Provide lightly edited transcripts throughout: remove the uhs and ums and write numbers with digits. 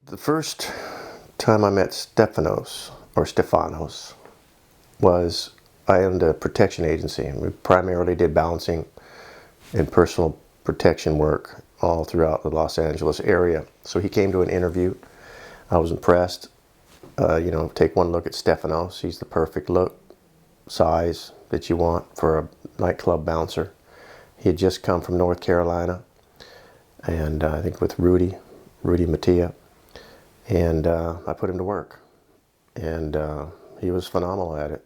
The first time I met Stefanos, was I owned a protection agency, and we primarily did balancing and personal protection work all throughout the Los Angeles area. So he came to an interview. I was impressed. Take one look at Stefanos. He's the perfect look, size that you want for a nightclub bouncer. He had just come from North Carolina, and I think with Rudy Mattia, and I put him to work, and he was phenomenal at it.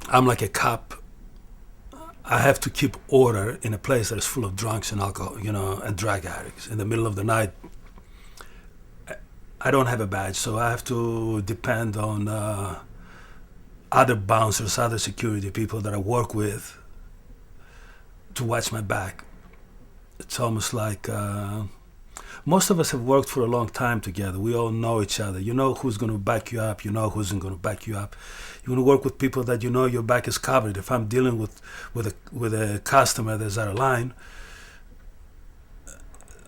I'm like a cop. I have to keep order in a place that is full of drunks and alcohol, and drug addicts. In the middle of the night, I don't have a badge, so I have to depend on other bouncers, other security people that I work with to watch my back. It's almost like most of us have worked for a long time together. We all know each other. You know who's going to back you up. You know who isn't going to back you up. You want to work with people that you know your back is covered. If I'm dealing with a customer that's out of line,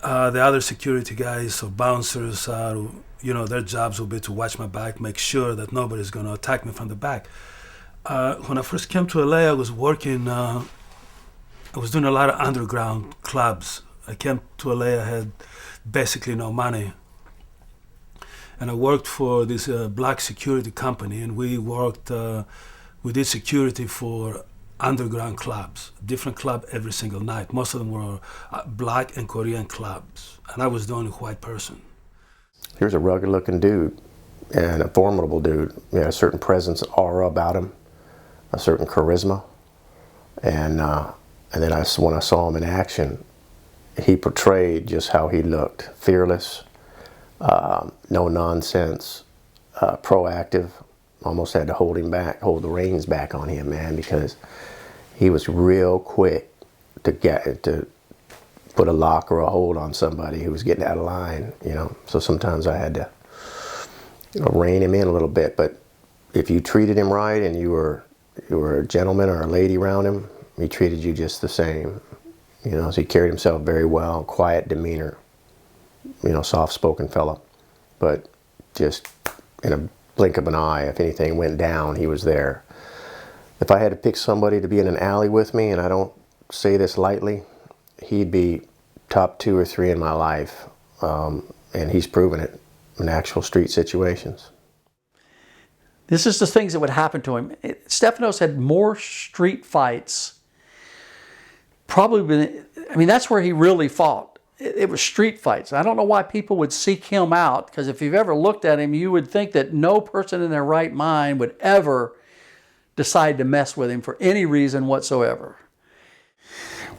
the other security guys or bouncers, their jobs will be to watch my back, make sure that nobody's going to attack me from the back. When I first came to LA, I was working. I was doing a lot of underground clubs. I came to LA. I had basically no money, and I worked for this black security company, and we did security for underground clubs, different club every single night. Most of them were black and Korean clubs, and I was the only white person. He was a rugged looking dude and a formidable dude. He had a certain presence, aura about him, a certain charisma, and then when I saw him in action, he portrayed just how he looked: fearless, no nonsense, proactive. Almost had to hold the reins back on him, man, because he was real quick to put a lock or a hold on somebody who was getting out of line, So sometimes I had to rein him in a little bit, but if you treated him right and you were a gentleman or a lady around him, he treated you just the same. So he carried himself very well, quiet demeanor, soft-spoken fella, but just in a blink of an eye, if anything went down, he was there. If I had to pick somebody to be in an alley with me, and I don't say this lightly, he'd be top 2 or 3 in my life, and he's proven it in actual street situations. This is the things that would happen to him. Stefanos had more street fights. That's where he really fought. It was street fights. I don't know why people would seek him out, because if you've ever looked at him, you would think that no person in their right mind would ever decide to mess with him for any reason whatsoever.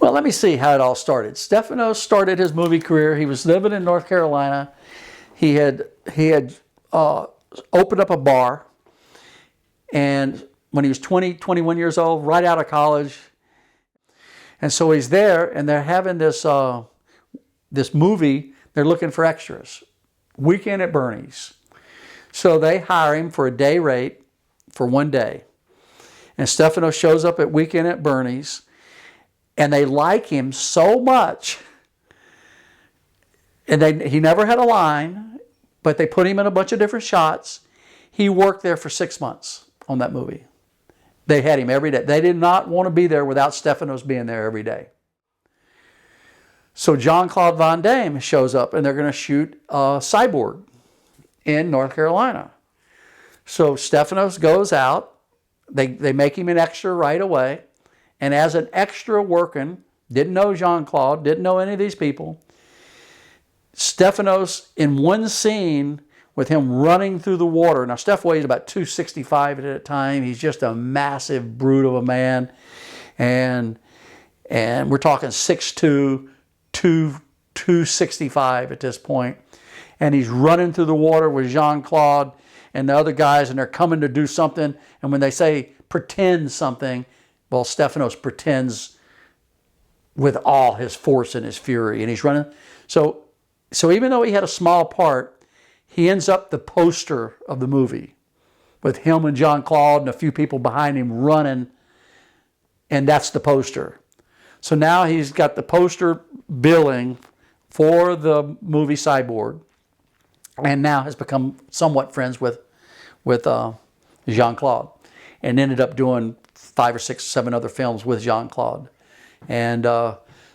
Well, let me see how it all started. Stefanos started his movie career. He was living in North Carolina. He had opened up a bar, and when he was 20, 21 years old, right out of college. And so he's there, and they're having this movie. They're looking for extras. Weekend at Bernie's. So they hire him for a day rate for one day. And Stefanos shows up at Weekend at Bernie's, and they like him so much. And he never had a line, but they put him in a bunch of different shots. He worked there for 6 months on that movie. They had him every day. They did not want to be there without Stefanos being there every day. So Jean-Claude Van Damme shows up, and they're going to shoot Cyborg in North Carolina. So Stefanos goes out. They make him an extra right away. And as an extra working, didn't know Jean-Claude, didn't know any of these people. Stefanos, in one scene with him running through the water. Now, Steph weighs about 265 at a time. He's just a massive brute of a man. And we're talking 6'2", 265 at this point. And he's running through the water with Jean-Claude and the other guys, and they're coming to do something. And when they say pretend something, well, Stefanos pretends with all his force and his fury, and he's running. So even though he had a small part, he ends up the poster of the movie with him and Jean-Claude and a few people behind him running, and that's the poster. So now he's got the poster billing for the movie Cyborg, and now has become somewhat friends with Jean-Claude, and ended up doing 5 or 6, 7 other films with Jean-Claude. And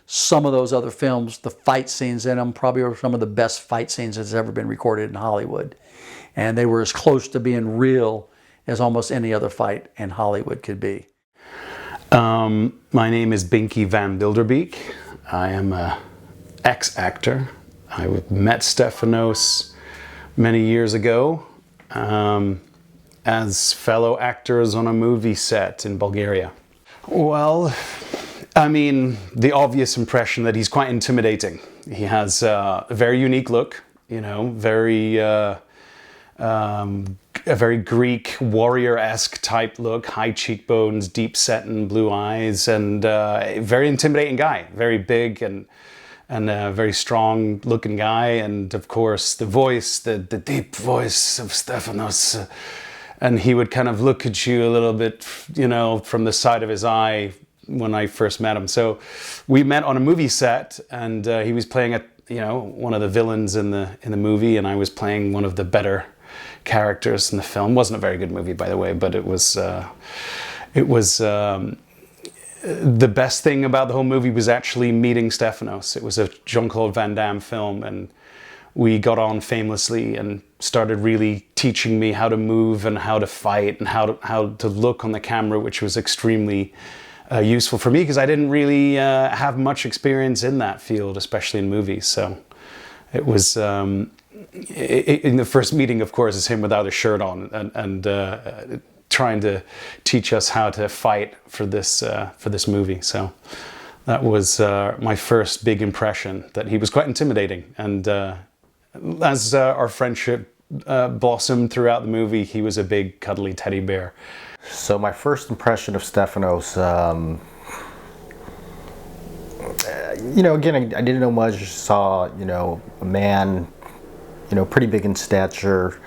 some of those other films, the fight scenes in them probably are some of the best fight scenes that's ever been recorded in Hollywood. And they were as close to being real as almost any other fight in Hollywood could be. My name is Binky van Bilderbeek. I am an ex-actor. I met Stefanos many years ago as fellow actors on a movie set in Bulgaria. Well, I mean, the obvious impression that he's quite intimidating. He has a very unique look, you know, a very Greek warrior-esque type look, high cheekbones, deep set and blue eyes, and a very intimidating guy, very big and a very strong looking guy. And of course the voice, the deep voice of Stefanos, and he would kind of look at you a little bit, you know, from the side of his eye when I first met him. So we met on a movie set, and he was playing one of the villains in the movie, and I was playing one of the better characters in the film. Wasn't a very good movie, by the way, but it was the best thing about the whole movie was actually meeting Stefanos. It was a Jean-Claude Van Damme film, and we got on famously and started really teaching me how to move and how to fight and how to look on the camera, which was extremely useful for me because I didn't really have much experience in that field, especially in movies. So it was in the first meeting, of course, is him without a shirt on and trying to teach us how to fight for this movie. So that was my first big impression, that he was quite intimidating. And as our friendship blossomed throughout the movie, he was a big cuddly teddy bear. So my first impression of Stefanos, again, I didn't know much. Just saw, a man, pretty big in stature.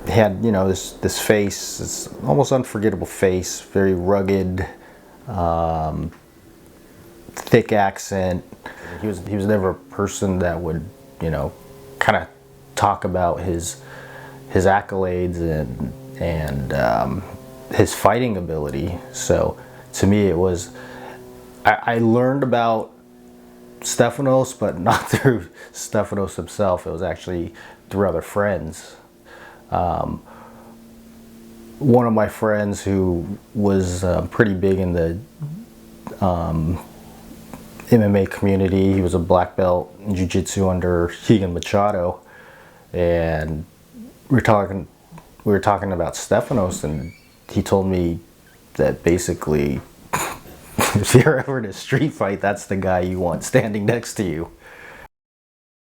Had, this face, this almost unforgettable face, very rugged, thick accent. He was never a person that would, kind of talk about his accolades and his fighting ability. So to me, it was, I learned about Stefanos, but not through Stefanos himself. It was actually through other friends. One of my friends who was pretty big in the MMA community, he was a black belt in jiu-jitsu under Rickson Machado, and we were talking about Stefanos, and he told me that basically if you're ever in a street fight, that's the guy you want standing next to you.